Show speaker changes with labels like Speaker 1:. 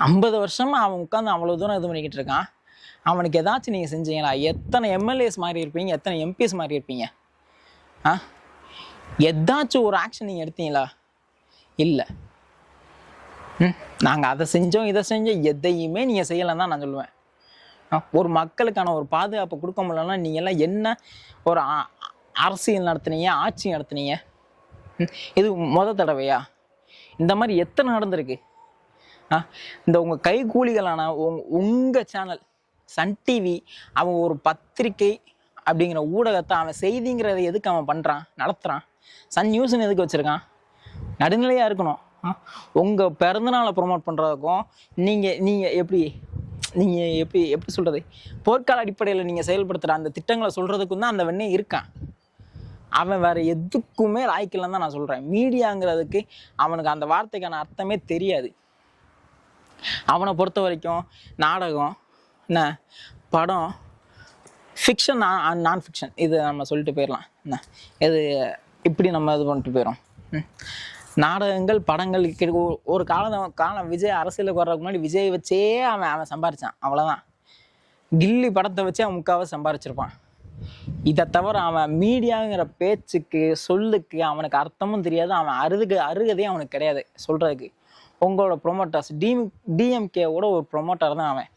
Speaker 1: 50 வருஷமா அவன் உட்காந்து அவ்வளோ தூரம் இது பண்ணிக்கிட்டு இருக்கான். அவனுக்கு ஏதாச்சும் நீங்கள் செஞ்சீங்களா? எத்தனை எம்எல்ஏஸ் மாறி இருப்பீங்க, எத்தனை எம்பிஸ் மாறி இருப்பீங்க? ஆ, ஏதாச்சும் ஒரு ஆக்ஷன் நீங்கள் எடுத்தீங்களா? இல்லை. நாங்கள் அதை செஞ்சோம் இதை செஞ்சோம் எதையுமே நீங்கள் செய்யலைன்னு தான் நான் சொல்லுவேன். ஒரு மக்களுக்கான ஒரு பாதுகாப்பு கொடுக்க முடியலன்னா நீங்கள் எல்லாம் என்ன ஒரு அரசியல் நடத்துனீங்க, ஆட்சி நடத்துனீங்க? இது தடவையா? இந்த மாதிரி எத்தனை நடந்திருக்கு? இந்த உங்கள் கைகூலிகளான உங்கள் சேனல் சன் டிவி, அவன் ஒரு பத்திரிக்கை அப்படிங்கிற ஊடகத்தை அவன் செய்திங்கிறத எதுக்கு அவன் பண்ணுறான், நடத்துகிறான்? சன் நியூஸ்ன்னு எதுக்கு வச்சுருக்கான்? நடுநிலையாக இருக்கணும். உங்கள் பிறந்தநாளை ப்ரொமோட் பண்ணுறதுக்கும் நீங்கள் எப்படி சொல்கிறது, போர்க்கால அடிப்படையில் நீங்கள் செயல்படுத்துகிற அந்த திட்டங்களை சொல்கிறதுக்கும் தான் அந்த வெண்ணே இருக்கான். அவன் வேறு எதுக்குமே லாய்க்கில்லைன்னு தான் நான் சொல்கிறேன். மீடியாங்கிறதுக்கு அவனுக்கு அந்த வார்த்தைக்கான அர்த்தமே தெரியாது. அவனை பொறுத்த வரைக்கும் நாடகம் என்ன, படம், ஃபிக்ஷன், நான் ஃபிக்ஷன், இது நம்ம சொல்லிட்டு போயிடலாம். என்ன இது இப்படி நம்ம இது பண்ணிட்டு போயிடும். நாடகங்கள், படங்கள் ஒரு காலம் விஜய் அரசியலுக்கு வர்றதுக்கு முன்னாடி விஜய் வச்சே அவன் சம்பாரிச்சான். அவ்வளோதான். கில்லி படத்தை வச்சே அவன் முக்காவை சம்பாரிச்சிருப்பான். இதை தவிர அவன் மீடியாங்கிற பேச்சுக்கு சொல்லுக்கு அவனுக்கு அர்த்தமும் தெரியாது. அவன் அருகதையும் அவனுக்கு கிடையாது சொல்கிறதுக்கு. உங்களோட ப்ரொமோட்டர்ஸ் டிஎம்கேவோட ஒரு ப்ரொமோட்டர் தான் அவன்.